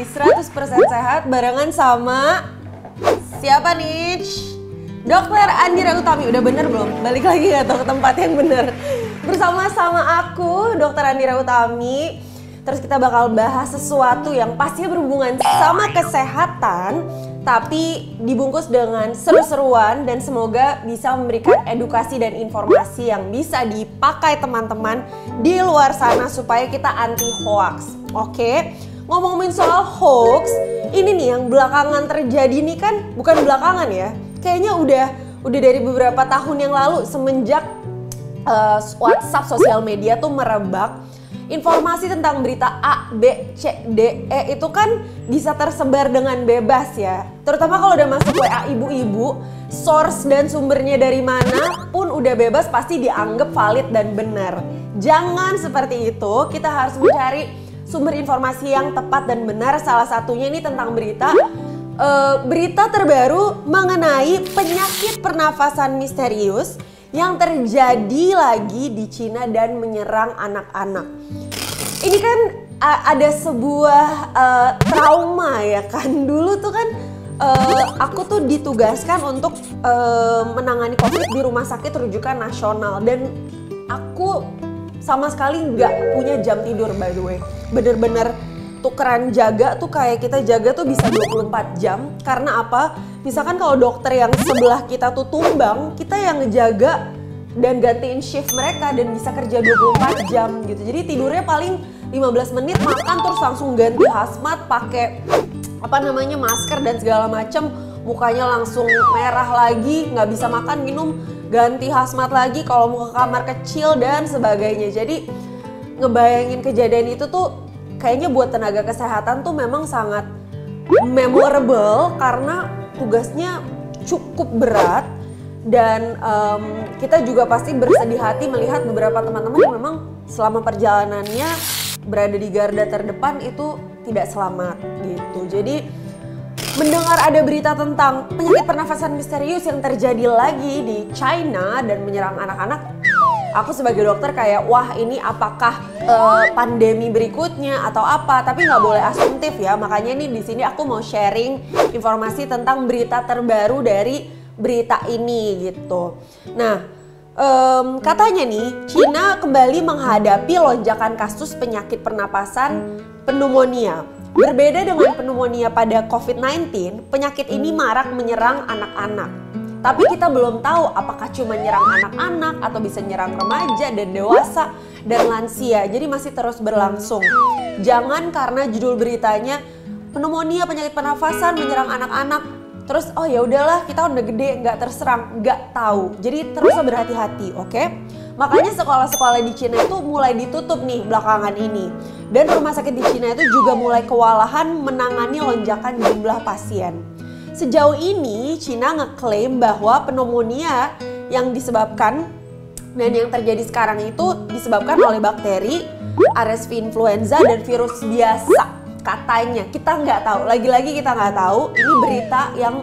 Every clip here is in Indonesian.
di 100% Sehat barengan sama siapa nih? Dokter Andira Utami. Udah bener belum? Balik lagi gak tau ke tempat yang bener. Bersama-sama aku, Dokter Andira Utami. Terus kita bakal bahas sesuatu yang pastinya berhubungan sama kesehatan, tapi dibungkus dengan seru-seruan dan semoga bisa memberikan edukasi dan informasi yang bisa dipakai teman-teman di luar sana supaya kita anti hoax. Oke, ngomongin soal hoax, ini nih yang belakangan terjadi nih kan, bukan belakangan ya, kayaknya udah dari beberapa tahun yang lalu semenjak WhatsApp sosial media tuh merebak. Informasi tentang berita A, B, C, D, E itu kan bisa tersebar dengan bebas ya. Terutama kalau udah masuk WA ibu-ibu, source dan sumbernya dari mana pun udah bebas pasti dianggap valid dan benar. Jangan seperti itu, kita harus mencari sumber informasi yang tepat dan benar. Salah satunya ini tentang berita terbaru mengenai penyakit pernafasan misterius yang terjadi lagi di Cina dan menyerang anak-anak. Ini kan ada sebuah trauma ya kan. Dulu tuh kan aku tuh ditugaskan untuk menangani COVID di rumah sakit rujukan nasional. Dan aku sama sekali nggak punya jam tidur by the way. Bener-bener tukeran jaga tuh kayak kita jaga tuh bisa 24 jam. Karena apa? Misalkan kalau dokter yang sebelah kita tuh tumbang, kita yang ngejaga dan gantiin shift mereka dan bisa kerja 24 jam gitu. Jadi tidurnya paling 15 menit, makan terus langsung ganti hazmat, pakai masker dan segala macem. Mukanya langsung merah lagi, nggak bisa makan, minum, ganti hazmat lagi kalau mau ke kamar kecil dan sebagainya. Jadi ngebayangin kejadian itu tuh kayaknya buat tenaga kesehatan tuh memang sangat memorable karena tugasnya cukup berat dan kita juga pasti bersedih hati melihat beberapa teman-teman yang memang selama perjalanannya berada di garda terdepan itu tidak selamat gitu. Jadi mendengar ada berita tentang penyakit pernafasan misterius yang terjadi lagi di China dan menyerang anak-anak, aku sebagai dokter kayak wah ini apakah pandemi berikutnya atau apa, tapi nggak boleh asumtif ya. Makanya nih di sini aku mau sharing informasi tentang berita terbaru dari berita ini gitu. Nah, katanya nih Cina kembali menghadapi lonjakan kasus penyakit pernapasan pneumonia. Berbeda dengan pneumonia pada COVID-19, penyakit ini marak menyerang anak-anak. Tapi kita belum tahu apakah cuma nyerang anak-anak atau bisa nyerang remaja dan dewasa dan lansia. Jadi masih terus berlangsung. Jangan karena judul beritanya pneumonia penyakit pernafasan menyerang anak-anak, terus oh ya udahlah kita udah gede nggak terserang, nggak tahu. Jadi terus berhati-hati, oke? Makanya sekolah-sekolah di Cina itu mulai ditutup nih belakangan ini. Dan rumah sakit di Cina itu juga mulai kewalahan menangani lonjakan jumlah pasien. Sejauh ini Cina ngeklaim bahwa pneumonia yang disebabkan dan yang terjadi sekarang itu disebabkan oleh bakteri, RSV influenza dan virus biasa. Katanya, kita nggak tahu. Lagi-lagi kita nggak tahu. Ini berita yang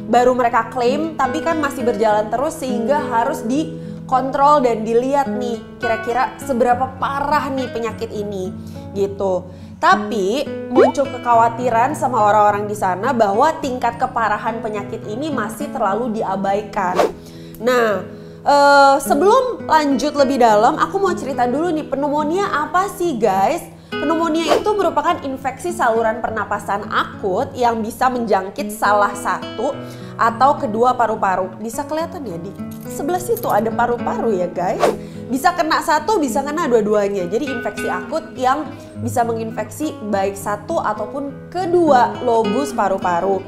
baru mereka klaim tapi kan masih berjalan terus sehingga harus dikontrol dan dilihat nih kira-kira seberapa parah nih penyakit ini gitu. Tapi muncul kekhawatiran sama orang-orang di sana bahwa tingkat keparahan penyakit ini masih terlalu diabaikan. Nah, sebelum lanjut lebih dalam, aku mau cerita dulu nih pneumonia apa sih guys? Pneumonia itu merupakan infeksi saluran pernapasan akut yang bisa menjangkit salah satu atau kedua paru-paru. Bisa kelihatan ya di sebelah situ ada paru-paru ya guys. Bisa kena satu, bisa kena dua-duanya. Jadi infeksi akut yang bisa menginfeksi baik satu ataupun kedua lobus paru-paru.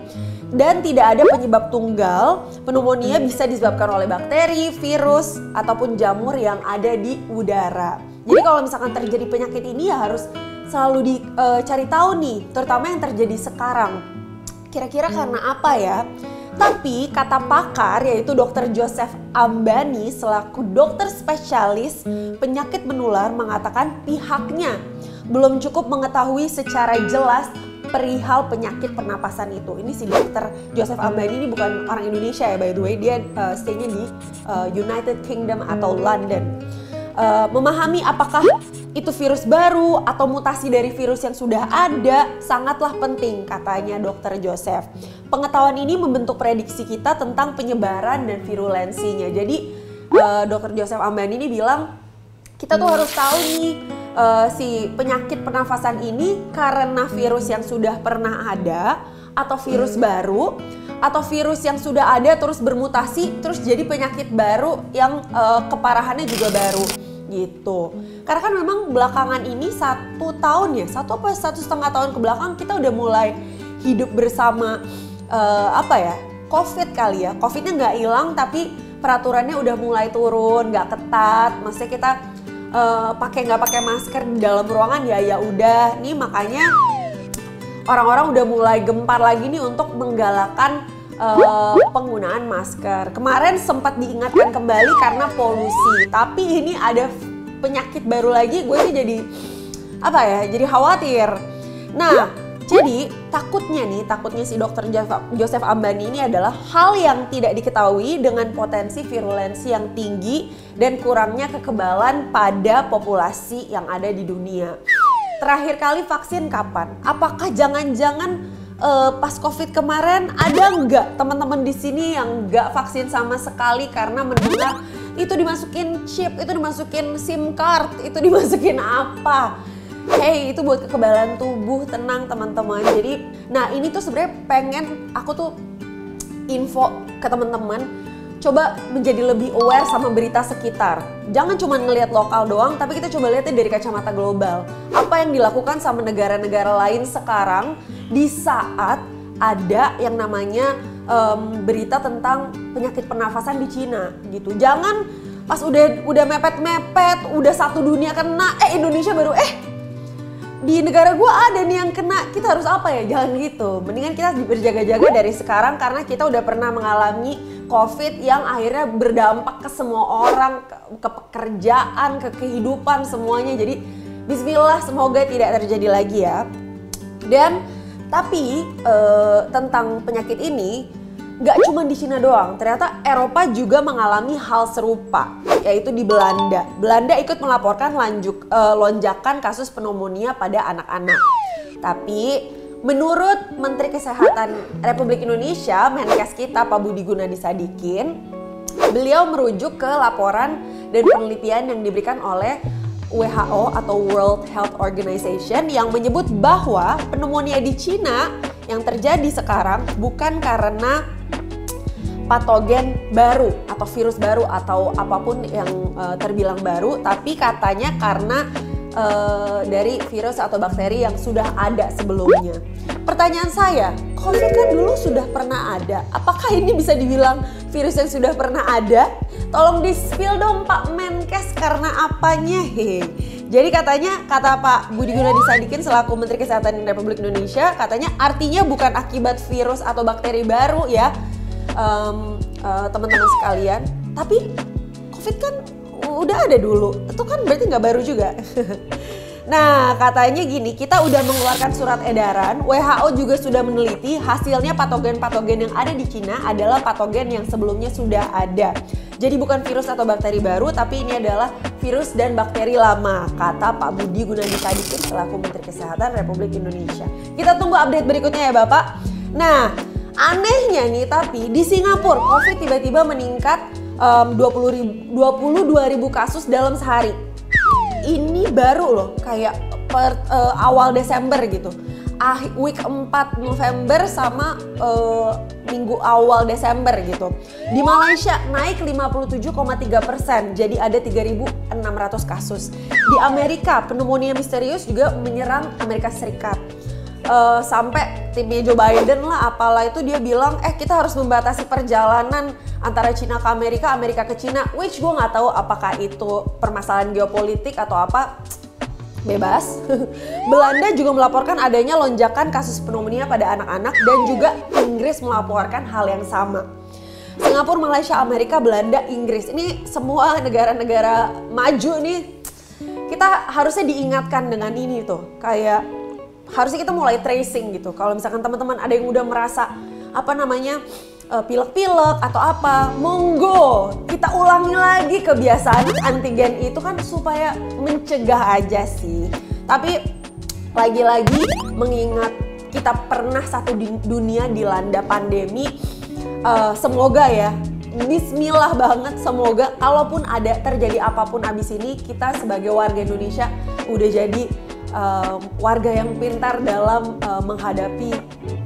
Dan tidak ada penyebab tunggal. Pneumonia bisa disebabkan oleh bakteri, virus, ataupun jamur yang ada di udara. Jadi kalau misalkan terjadi penyakit ini ya harus selalu dicari tahu nih, terutama yang terjadi sekarang. Kira-kira karena apa ya? Tapi kata pakar yaitu Dr. Joseph Ambani selaku dokter spesialis penyakit menular mengatakan pihaknya belum cukup mengetahui secara jelas perihal penyakit pernapasan itu. Ini si Dr. Joseph Ambani ini bukan orang Indonesia ya by the way, dia stay-nya di United Kingdom atau London. memahami apakah itu virus baru atau mutasi dari virus yang sudah ada sangatlah penting, katanya Dr. Joseph. Pengetahuan ini membentuk prediksi kita tentang penyebaran dan virulensinya. Jadi Dr. Joseph Ambani ini bilang kita tuh harus tahu nih si penyakit pernafasan ini karena virus yang sudah pernah ada atau virus baru atau virus yang sudah ada terus bermutasi terus jadi penyakit baru yang keparahannya juga baru gitu. Karena kan memang belakangan ini 1 tahun ya, 1,5 tahun ke belakang kita udah mulai hidup bersama COVID kali ya. Covidnya nggak hilang tapi peraturannya udah mulai turun, nggak ketat. Maksudnya kita nggak pakai masker di dalam ruangan ya udah. Nih makanya orang-orang udah mulai gempar lagi nih untuk menggalakkan penggunaan masker. Kemarin sempat diingatkan kembali karena polusi, tapi ini ada penyakit baru lagi, gue sih jadi jadi khawatir. Nah, jadi takutnya si Dr. Joseph Ambani ini adalah hal yang tidak diketahui dengan potensi virulensi yang tinggi dan kurangnya kekebalan pada populasi yang ada di dunia. Terakhir kali vaksin kapan? Apakah jangan-jangan pas COVID kemarin ada nggak teman-teman di sini yang nggak vaksin sama sekali karena mendengar itu dimasukin chip, itu dimasukin SIM card, itu dimasukin apa? Hey, itu buat kekebalan tubuh, tenang teman-teman. Jadi, nah ini tuh sebenarnya pengen aku tuh info ke teman-teman, coba menjadi lebih aware sama berita sekitar. Jangan cuma ngelihat lokal doang, tapi kita coba lihatnya dari kacamata global. Apa yang dilakukan sama negara-negara lain sekarang di saat ada yang namanya berita tentang penyakit pernafasan di Cina gitu. Jangan pas udah mepet-mepet, udah satu dunia kena, Indonesia baru di negara gua ada nih yang kena, kita harus apa ya? Jangan gitu. Mendingan kita berjaga-jaga dari sekarang karena kita udah pernah mengalami COVID yang akhirnya berdampak ke semua orang, ke pekerjaan, ke kehidupan semuanya. Jadi bismillah semoga tidak terjadi lagi ya. Dan tapi tentang penyakit ini gak cuma di Cina doang, ternyata Eropa juga mengalami hal serupa, yaitu di Belanda. Belanda ikut melaporkan lonjakan kasus pneumonia pada anak-anak. Tapi menurut Menteri Kesehatan Republik Indonesia, Menkes kita Pak Budi Gunadi Sadikin, beliau merujuk ke laporan dan penelitian yang diberikan oleh WHO atau World Health Organization yang menyebut bahwa pneumonia di Cina yang terjadi sekarang bukan karena patogen baru atau virus baru atau apapun yang terbilang baru, tapi katanya karena dari virus atau bakteri yang sudah ada sebelumnya. Pertanyaan saya, COVID kan dulu sudah pernah ada. Apakah ini bisa dibilang virus yang sudah pernah ada? Tolong di-spill dong Pak Menkes karena apanya? Jadi katanya, kata Pak Budi Gunadi Sadikin selaku Menteri Kesehatan Republik Indonesia, katanya artinya bukan akibat virus atau bakteri baru ya teman-teman sekalian. Tapi COVID kan udah ada dulu, itu kan berarti nggak baru juga. Nah katanya gini, kita udah mengeluarkan surat edaran, WHO juga sudah meneliti hasilnya patogen-patogen yang ada di Cina adalah patogen yang sebelumnya sudah ada. Jadi bukan virus atau bakteri baru, tapi ini adalah virus dan bakteri lama, kata Pak Budi Gunadi Sadikin selaku Menteri Kesehatan Republik Indonesia. Kita tunggu update berikutnya ya Bapak. Nah anehnya nih, tapi di Singapura COVID tiba-tiba meningkat 22.000 kasus dalam sehari. Ini baru loh, kayak awal Desember gitu. Week 4 November sama minggu awal Desember gitu. Di Malaysia naik 57,3%, jadi ada 3.600 kasus. Di Amerika pneumonia misterius juga menyerang Amerika Serikat. Sampai timnya Joe Biden lah apalah itu dia bilang kita harus membatasi perjalanan antara Cina ke Amerika, Amerika ke Cina, which gue nggak tahu apakah itu permasalahan geopolitik atau apa, bebas. Belanda juga melaporkan adanya lonjakan kasus pneumonia pada anak-anak dan juga Inggris melaporkan hal yang sama. Singapura, Malaysia, Amerika, Belanda, Inggris, ini semua negara-negara maju nih, kita harusnya diingatkan dengan ini tuh, kayak harusnya kita mulai tracing gitu. Kalau misalkan teman-teman ada yang udah merasa pilek-pilek atau apa, monggo kita ulangi lagi kebiasaan antigen itu kan supaya mencegah aja sih. Tapi lagi-lagi mengingat kita pernah satu dunia dilanda pandemi, semoga ya, bismillah banget, semoga kalaupun ada terjadi apapun abis ini, kita sebagai warga Indonesia udah jadi warga yang pintar dalam menghadapi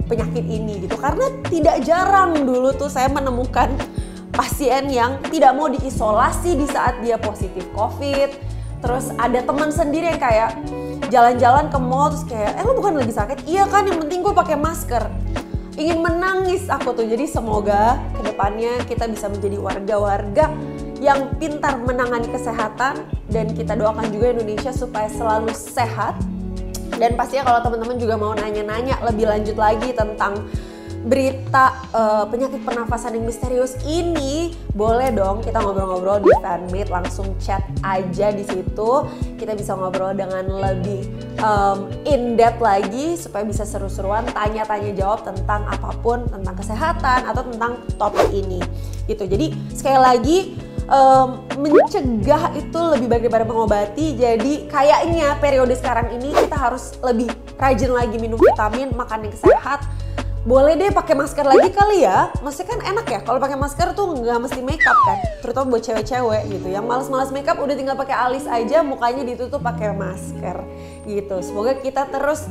penyakit ini gitu. Karena tidak jarang dulu tuh saya menemukan pasien yang tidak mau diisolasi di saat dia positif COVID. Terus ada teman sendiri yang kayak jalan-jalan ke mall terus kayak, lu bukan lagi sakit? Iya kan, yang penting gue pakai masker. Ingin menangis aku tuh. Jadi semoga kedepannya kita bisa menjadi warga-warga yang pintar menangani kesehatan, dan kita doakan juga Indonesia supaya selalu sehat. Dan pastinya kalau teman-teman juga mau nanya-nanya lebih lanjut lagi tentang berita penyakit pernafasan yang misterius ini, boleh dong kita ngobrol-ngobrol di Fanmade, langsung chat aja di situ. Kita bisa ngobrol dengan lebih in-depth lagi supaya bisa seru-seruan tanya-tanya jawab tentang apapun, tentang kesehatan atau tentang topik ini gitu. Jadi sekali lagi, mencegah itu lebih baik daripada mengobati. Jadi kayaknya periode sekarang ini kita harus lebih rajin lagi minum vitamin, makan yang sehat. Boleh deh pakai masker lagi kali ya. Maksudnya kan enak ya kalau pakai masker tuh nggak mesti makeup kan, terutama buat cewek-cewek gitu. Yang malas-malas makeup udah tinggal pakai alis aja, mukanya ditutup pakai masker gitu. Semoga kita terus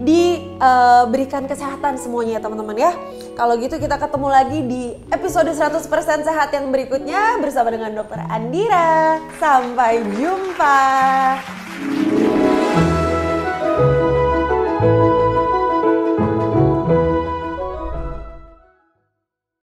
diberikan kesehatan semuanya ya teman-teman ya. Kalau gitu kita ketemu lagi di episode 100% sehat yang berikutnya bersama dengan Dr. Andira. Sampai jumpa.